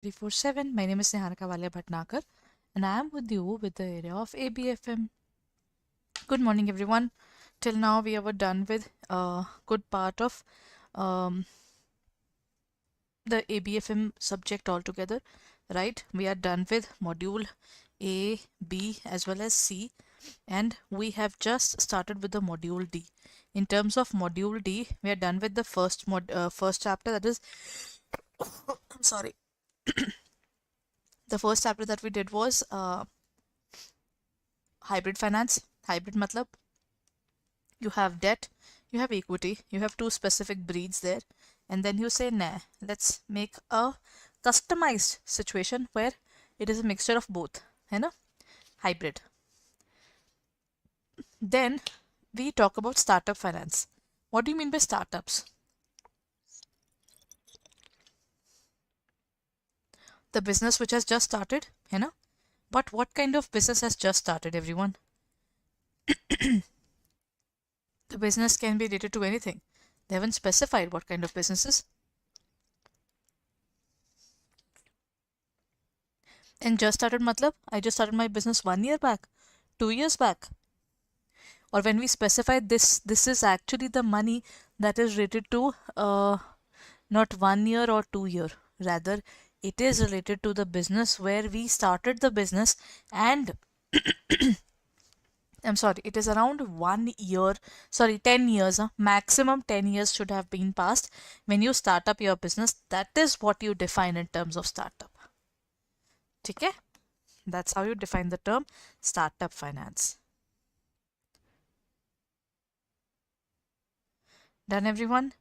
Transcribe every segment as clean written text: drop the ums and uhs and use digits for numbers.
24/7. My name is Neharika Valia Bhatnagar and I am with you with the area of ABFM. Good morning, everyone. Till now, we have done with a good part of um, the ABFM subject altogether, right? We are done with module A, B, as well as C, and we have just started with the module D. In terms of module D, we are done with the first chapter. That is, I'm sorry. The first chapter that we did was hybrid finance. Hybrid matlab you have debt, you have equity, you have two specific breeds there, and then you say, nah, let's make a customized situation where it is a mixture of both, है ना? Hybrid. Then we talk about startup finance. What do you mean by startups? The business which has just started, है ना? But what kind of business has just started, everyone? The business can be related to anything. They haven't specified what kind of businesses. And just started matlab, I just started my business 1 year back, 2 years back. Or when we specify this is actually the money that is related to not 1 year or 2 year. Rather, it is related to the business where we started the business, and I'm sorry, it is around 1 year, sorry, 10 years, maximum 10 years should have been passed when you start up your business. That is what you define in terms of startup. Okay? That's how you define the term startup finance. Done, everyone?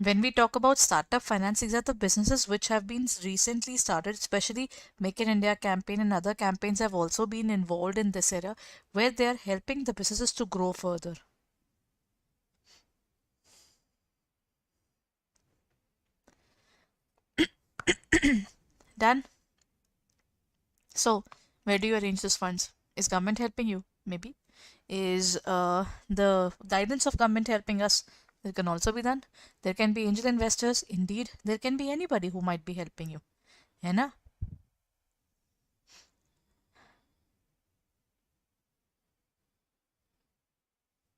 When we talk about startup finance, these are the businesses which have been recently started, especially Make in India campaign and other campaigns have also been involved in this area where they are helping the businesses to grow further. Done? So, where do you arrange these funds? Is government helping you? Maybe. Is the guidance of government helping us? It can also be done. There can be angel investors. Indeed, there can be anybody who might be helping you. है ना?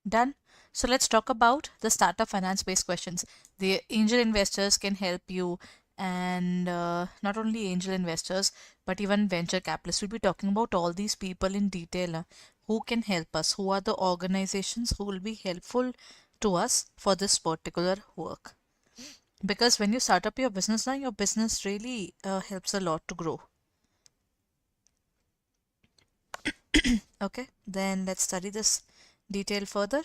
Done. So let's talk about the startup finance based questions. The angel investors can help you, and not only angel investors, but even venture capitalists. We'll be talking about all these people in detail. Who can help us? Who are the organizations who will be helpful to us for this particular work? Because when you start up your business now, your business really helps a lot to grow. Okay, then let's study this detail further.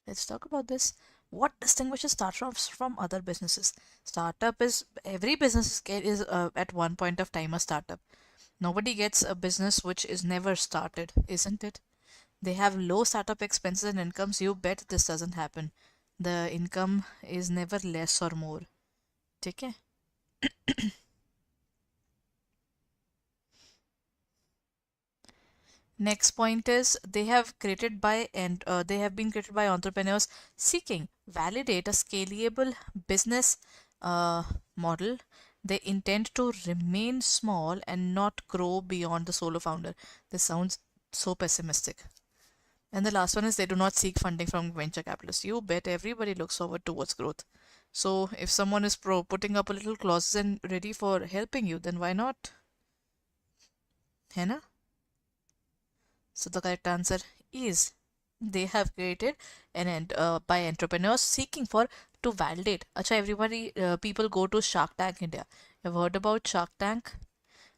Let's talk about this. What distinguishes startups from other businesses? Startup is every business is at one point of time a startup. Nobody gets a business which is never started, isn't it? They have low startup expenses and incomes. You bet this doesn't happen. The income is never less or more. Okay? Next point is they have created by and they have been created by entrepreneurs seeking validate a scalable business uh, model. They intend to remain small and not grow beyond the solo founder. This sounds so pessimistic. And the last one is they do not seek funding from venture capitalists. You bet everybody looks forward towards growth. So if someone is putting up a little clauses and ready for helping you, then why not? है ना? So the correct answer is they have created by entrepreneurs seeking for to validate. Acha, everybody, people go to Shark Tank India. You've heard about Shark Tank?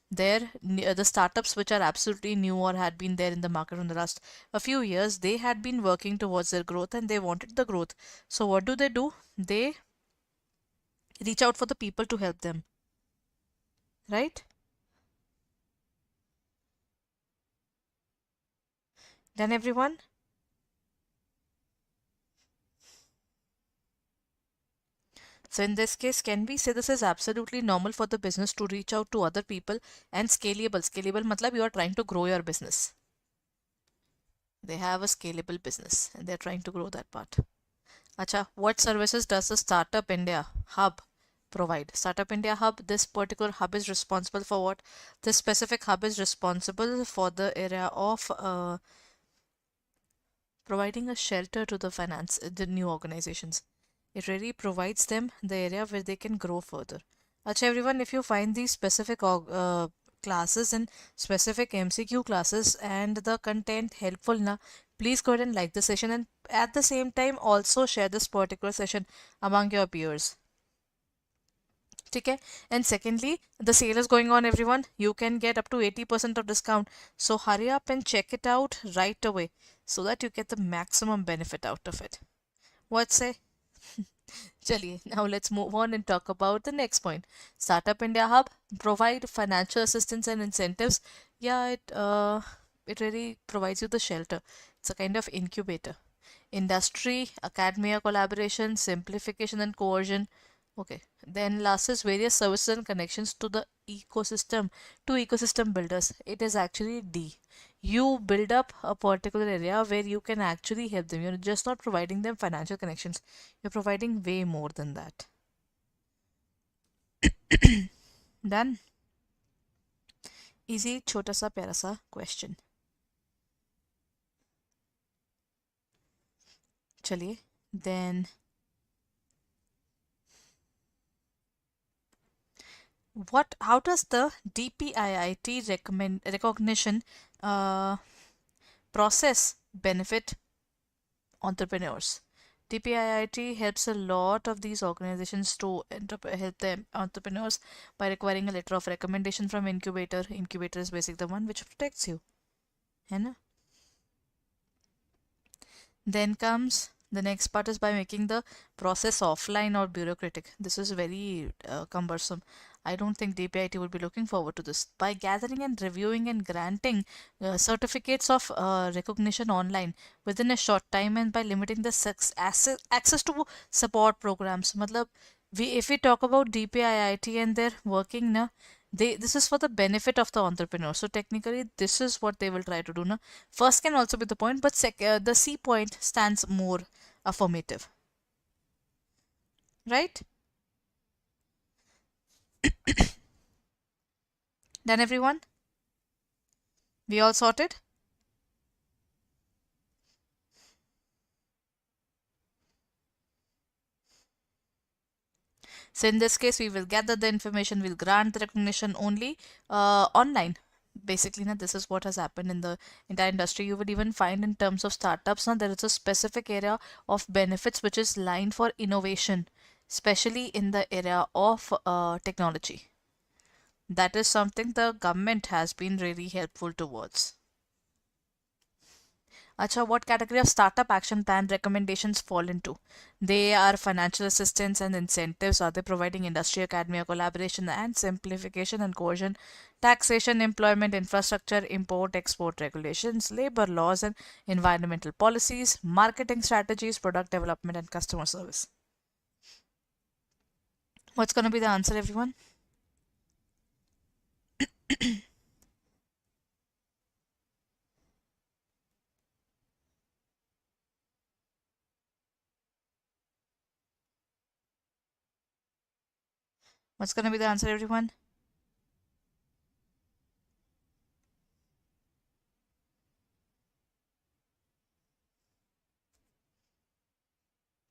There, the startups which are absolutely new or had been there in the market in the last a few years, they had been working towards their growth and they wanted the growth. So what do? They reach out for the people to help them, right? Then everyone, So in this case, can we say this is absolutely normal for the business to reach out to other people and scalable? Scalable matlab you are trying to grow your business. They have a scalable business and they're trying to grow that part. Acha, what services does the Startup India Hub provide? Startup India Hub, this particular hub is responsible for what? This specific hub is responsible for the area of providing a shelter to the new organizations. It really provides them the area where they can grow further. Acha everyone, if you find these specific classes and specific MCQ classes and the content helpful na, please go ahead and like the session, and at the same time also share this particular session among your peers. Okay. And secondly, the sale is going on everyone. You can get up to 80% of discount. So hurry up and check it out right away so that you get the maximum benefit out of it. What say? Chaliye, now let's move on and talk about the next point. Startup India Hub provide financial assistance and incentives. Yeah, it really provides you the shelter. It's a kind of incubator. Industry, academia collaboration, simplification and coercion. Okay. Then last is various services and connections to the ecosystem, to ecosystem builders. It is actually D. You build up a particular area where you can actually help them. You're just not providing them financial connections. You're providing way more than that. Done. Easy, छोटा सा प्यारा सा question. चलिए. Then how does the DPIIT recognition process benefit entrepreneurs? DPIIT helps a lot of these organizations to help the entrepreneurs by requiring a letter of recommendation from incubator. Incubator is basically the one which protects you. है ना? Then comes the next part is by making the process offline or bureaucratic. This is very cumbersome. I don't think DPIT would be looking forward to this. By gathering and reviewing and granting certificates of recognition online within a short time, and by limiting the access to support programs. Matlab, if we talk about DPIIT and their working na, this is for the benefit of the entrepreneur. So technically this is what they will try to do na. First can also be the point, but the C point stands more affirmative, right? Done everyone? We all sorted? So in this case, we will gather the information, we'll grant the recognition only online. Basically, now this is what has happened in the entire industry. You would even find in terms of startups, now there is a specific area of benefits which is lined for innovation, especially in the area of technology. That is something the government has been really helpful towards. Acha, what category of startup action plan recommendations fall into? They are financial assistance and incentives. Are they providing industry, academia, collaboration and simplification and coercion? Taxation, employment, infrastructure, import, export regulations, labor laws and environmental policies, marketing strategies, product development and customer service. What's going to be the answer, everyone? What's going to be the answer, everyone?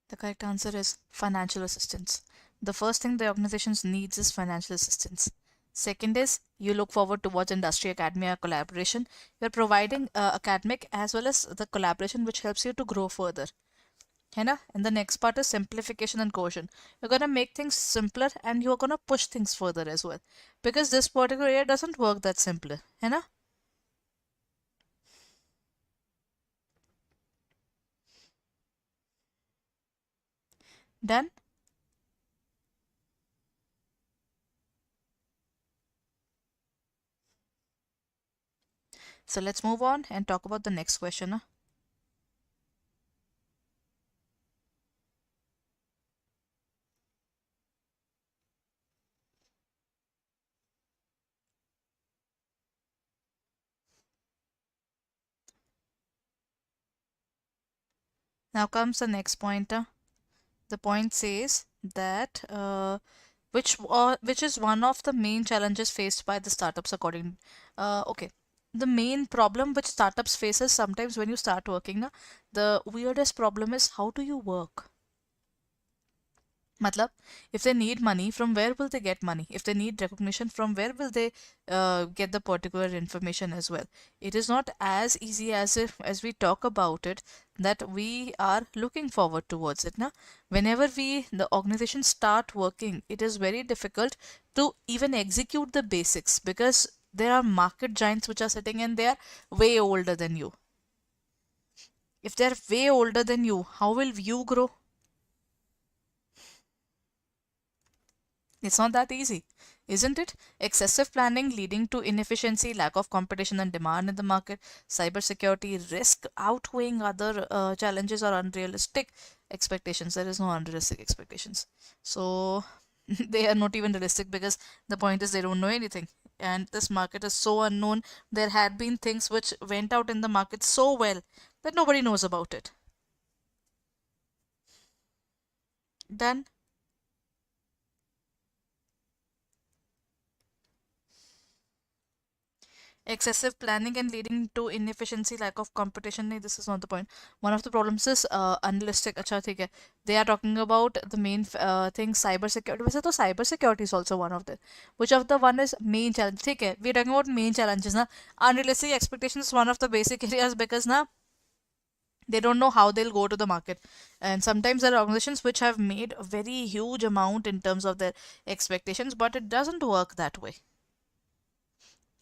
The correct answer is financial assistance. The first thing the organizations needs is financial assistance. Second is you look forward towards industry, academia, collaboration. You're providing academic as well as the collaboration which helps you to grow further. And the next part is simplification and coercion. You're going to make things simpler and you're going to push things further as well. Because this particular area doesn't work that simple. Done? So let's move on and talk about the next question. Now comes the next pointer. The point says that which is one of the main challenges faced by the startups according okay, the main problem which startups faces sometimes when you start working na, the weirdest problem is how do you work. Matlab, if they need money, from where will they get money? If they need recognition, from where will they get the particular information as well? It is not as easy as if, as we talk about it, that we are looking forward towards it. Na? Whenever the organization start working, it is very difficult to even execute the basics because there are market giants which are sitting and they are way older than you. If they are way older than you, how will you grow? It's not that easy, isn't it? Excessive planning leading to inefficiency, lack of competition and demand in the market, cybersecurity risk outweighing other challenges or unrealistic expectations. There is no unrealistic expectations. So they are not even realistic because the point is they don't know anything. And this market is so unknown. There had been things which went out in the market so well that nobody knows about it. Done. Excessive planning and leading to inefficiency, lack of competition. No, this is not the point. One of the problems is unrealistic. अच्छा ठीक है. They are talking about the main thing cyber security. वैसे तो cyber security is also one of them. Which of the one is main challenge? ठीक है. We are talking about main challenges ना. Unrealistic expectations is one of the basic areas because ना they don't know how they'll go to the market, and sometimes there are organizations which have made a very huge amount in terms of their expectations, but it doesn't work that way.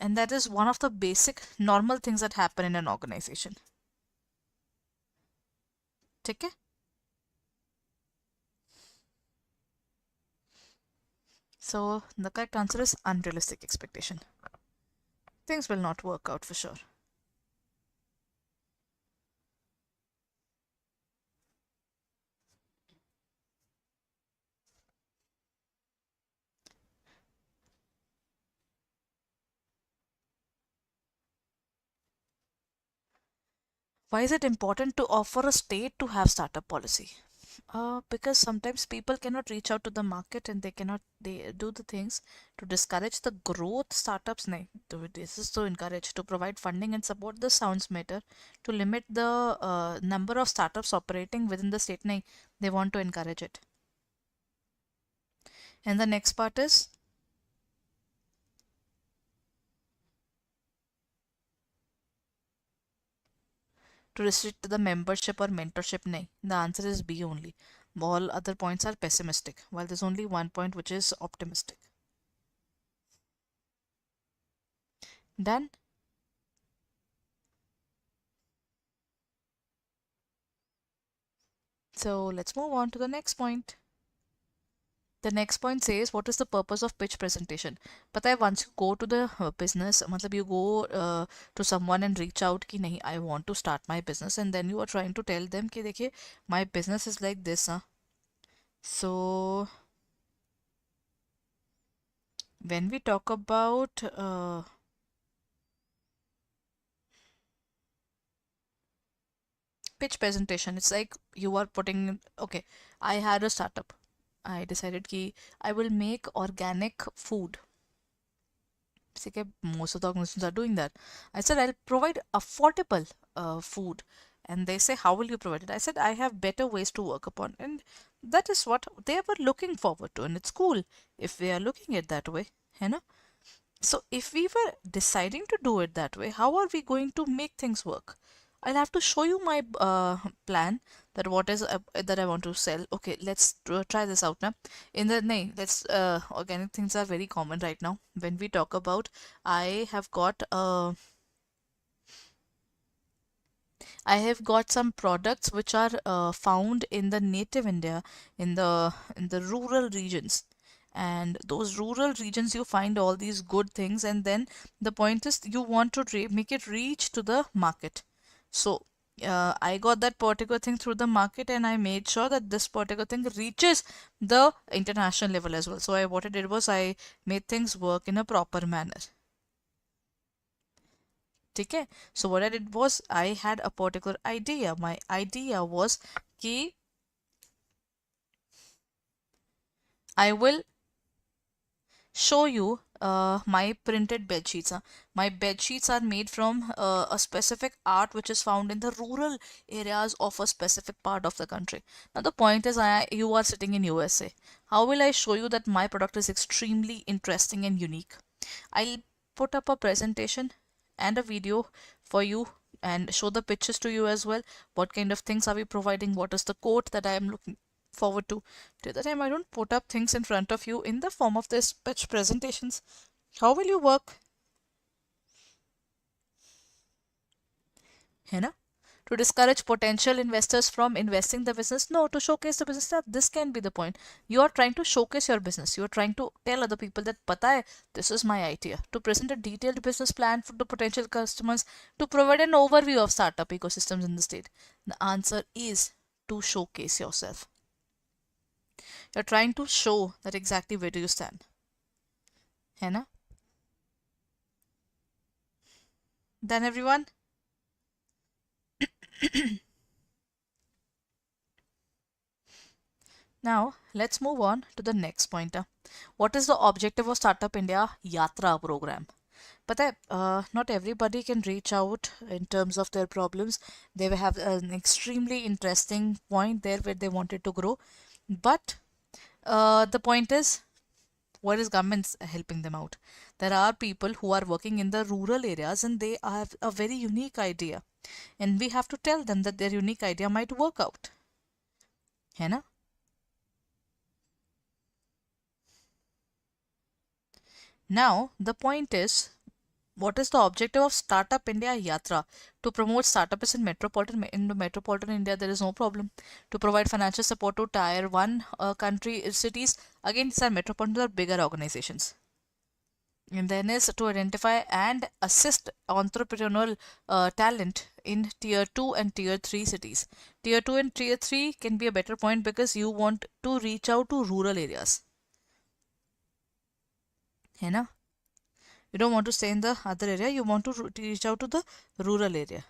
And that is one of the basic normal things that happen in an organization. ठीक है? So the correct answer is unrealistic expectation. Things will not work out for sure. Why is it important to offer a state to have startup policy? Because sometimes people cannot reach out to the market and they do the things to discourage the growth startups. Nahi, this is to encourage, to provide funding and support. This sounds better. To limit the number of startups operating within the state. Nahi, they want to encourage it. And the next part is to restrict the membership or mentorship. Nahi, the answer is B only. All other points are pessimistic, while there's only one point which is optimistic. Done. So let's move on to the next point. The next point says, what is the purpose of pitch presentation? But once you go to the business, matlab you go to someone and reach out ki nahi, I want to start my business, and then you are trying to tell them ki dekhiye, my business is like this. So when we talk about pitch presentation, it's like you are putting, okay, I had a startup. I decided ki I will make organic food. Most of the organizations are doing that. I said I'll provide affordable food, and they say how will you provide it? I said I have better ways to work upon, and that is what they were looking forward to, and it's cool if we are looking at that way, you know. So if we were deciding to do it that way, how are we going to make things work? I'll have to show you my plan, that what is that I want to sell. Okay, let's try this out now. In the name, let's organic things are very common right now. When we talk about, I have got some products which are found in the native India, in the rural regions, and those rural regions you find all these good things, and then the point is you want to make it reach to the market. So I got that particular thing through the market, and I made sure that this particular thing reaches the international level as well. So what I did was I made things work in a proper manner. ठीक है. So what I did was I had a particular idea. My idea was कि I will show you my printed bed sheets. My bed sheets are made from a specific art which is found in the rural areas of a specific part of the country. Now the point is, you are sitting in USA. How will I show you that my product is extremely interesting and unique? I'll put up a presentation and a video for you and show the pictures to you as well. What kind of things are we providing? What is the quote that I am looking forward to? Till the time I don't put up things in front of you in the form of this pitch presentations, how will you work? है ना? To discourage potential investors from investing the business? No, to showcase the business. That this can be the point. You are trying to showcase your business. You are trying to tell other people that pata hai, this is my idea. To present a detailed business plan for the potential customers, to provide an overview of startup ecosystems in the state. The answer is to showcase yourself. You're trying to show that exactly where do you stand. है ना? Done, everyone? Now, let's move on to the next pointer. What is the objective of Startup India Yatra program? But not everybody can reach out in terms of their problems. They will have an extremely interesting point there where they wanted to grow. But the point is, what is government helping them out? There are people who are working in the rural areas and they have a very unique idea. And we have to tell them that their unique idea might work out. है ना? Now, the point is, what is the objective of Startup India Yatra? To promote startups in metropolitan India, there is no problem. To provide financial support to tier 1 country cities. Again, these are metropolitan or bigger organizations. And then is to identify and assist entrepreneurial talent in tier 2 and tier 3 cities. Tier 2 and tier 3 can be a better point because you want to reach out to rural areas. है ना? You don't want to stay in the other area, you want to reach out to the rural area.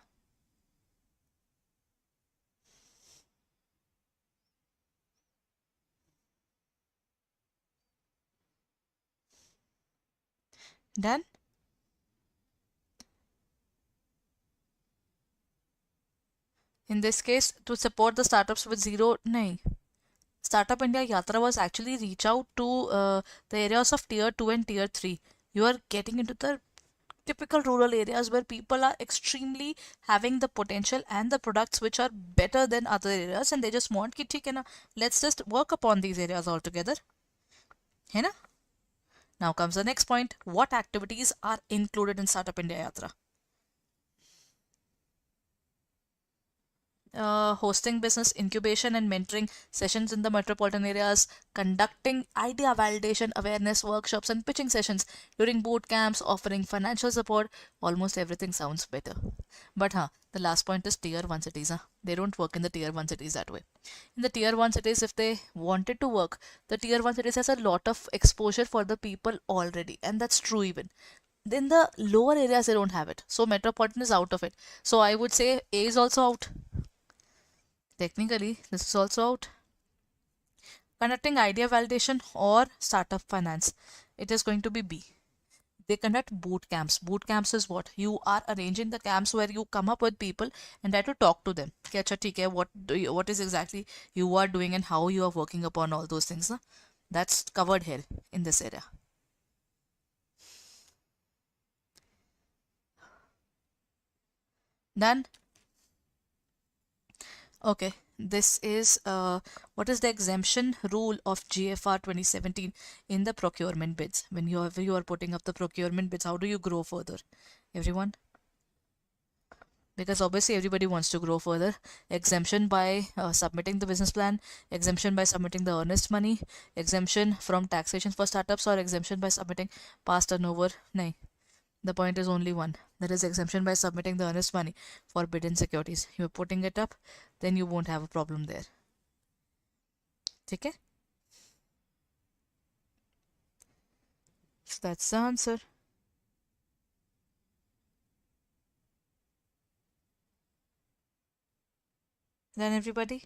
Done? In this case, to support the startups with zero, nahi. Startup India Yatra was actually reach out to the areas of tier 2 and tier 3. You are getting into the typical rural areas where people are extremely having the potential and the products which are better than other areas and they just want ki theek hai na, let's just work upon these areas altogether. है ना? Now comes the next point. What activities are included in Startup India Yatra? Hosting business incubation and mentoring sessions in the metropolitan areas, conducting idea validation awareness workshops and pitching sessions during boot camps, offering financial support. Almost everything sounds better. But the last point is tier 1 cities. They don't work in the tier 1 cities that way. In the tier 1 cities, if they wanted to work, the tier 1 cities has a lot of exposure for the people already, and that's true even. In the lower areas, they don't have it. So metropolitan is out of it. So I would say A is also out. Technically, this is also out. Conducting idea validation or startup finance. It is going to be B. They conduct boot camps. Boot camps is what? You are arranging the camps where you come up with people and try to talk to them. कि अच्छा ठीक है, what is exactly you are doing and how you are working upon all those things. That's covered here in this area. Done? Okay, this is what is the exemption rule of GFR 2017 in the procurement bids? When you are putting up the procurement bids, how do you grow further? Everyone? Because obviously everybody wants to grow further. Exemption by submitting the business plan, exemption by submitting the earnest money, exemption from taxation for startups, or exemption by submitting past turnover. No. The point is only one. That is exemption by submitting the earnest money for bid securities. You're putting it up, then you won't have a problem there. Okay? So that's the answer. Then everybody,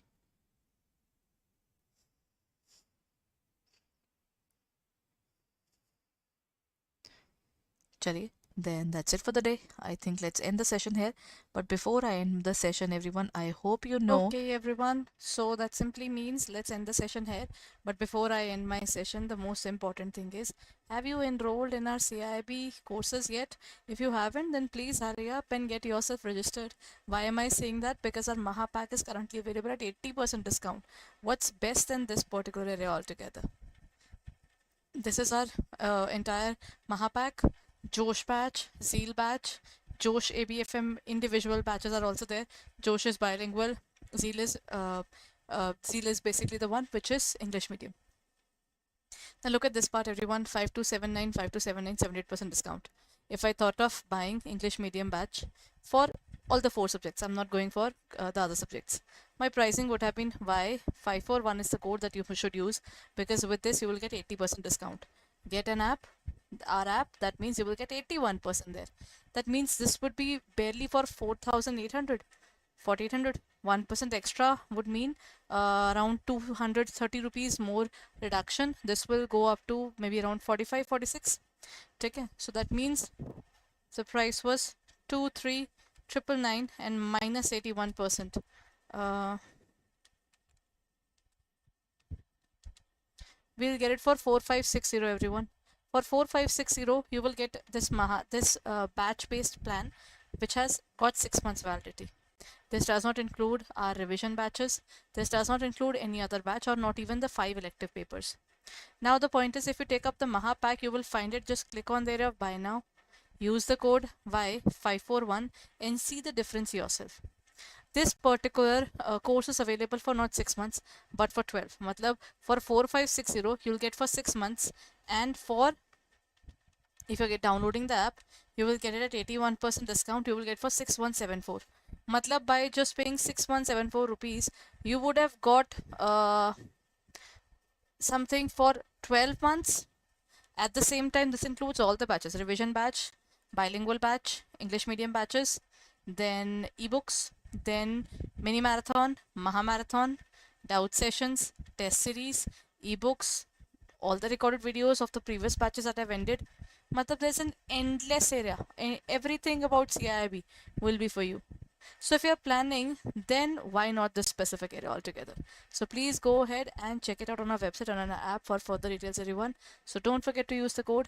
chaliye, then that's it for the day. I think let's end the session here. But before I end the session, everyone, I hope you know. Okay, everyone. So that simply means let's end the session here. But before I end my session, the most important thing is, have you enrolled in our CAIIB courses yet? If you haven't, then please hurry up and get yourself registered. Why am I saying that? Because our Mahapack is currently available at 80% discount. What's best in this particular area altogether? This is our entire Mahapack, Josh batch, Zeal batch, Josh ABFM individual batches are also there. Josh is bilingual. Zeal is Zeal is basically the one which is English medium. Now look at this part, everyone. 5279, 5279, 78% discount. If I thought of buying English medium batch for all the four subjects, I'm not going for the other subjects. My pricing would have been Y541 is the code that you should use, because with this you will get 80% discount. Get an app, our app, that means you will get 81% there. That means this would be barely for 4,800. 4,800, 1% extra would mean around 230 rupees more reduction. This will go up to maybe around 45, 46. Okay, so that means the price was 23,999 and minus 81%. We'll get it for 4560, everyone. For 4560 you will get this batch based plan which has got 6 months validity. This does not include our revision batches. This does not include any other batch or not even the 5 elective papers. Now the point is, if you take up the Mahapack, you will find it. Just click on there of buy now. Use the code Y541 and see the difference yourself. This particular course is available for not 6 months but for 12. Matlab for 4560 you'll get for 6 months, and for if you get downloading the app, you will get it at 81% discount. You will get for 6174. Matlab by just paying 6174 rupees, you would have got something for 12 months. At the same time, this includes all the batches: revision batch, bilingual batch, English medium batches, then ebooks, then mini marathon, maha marathon, doubt sessions, test series, ebooks, all the recorded videos of the previous batches that I've ended. Matlab, there's an endless area. Everything about CAIIB will be for you. So if you're planning, then why not this specific area altogether? So please go ahead and check it out on our website and on our app for further details, everyone. So don't forget to use the code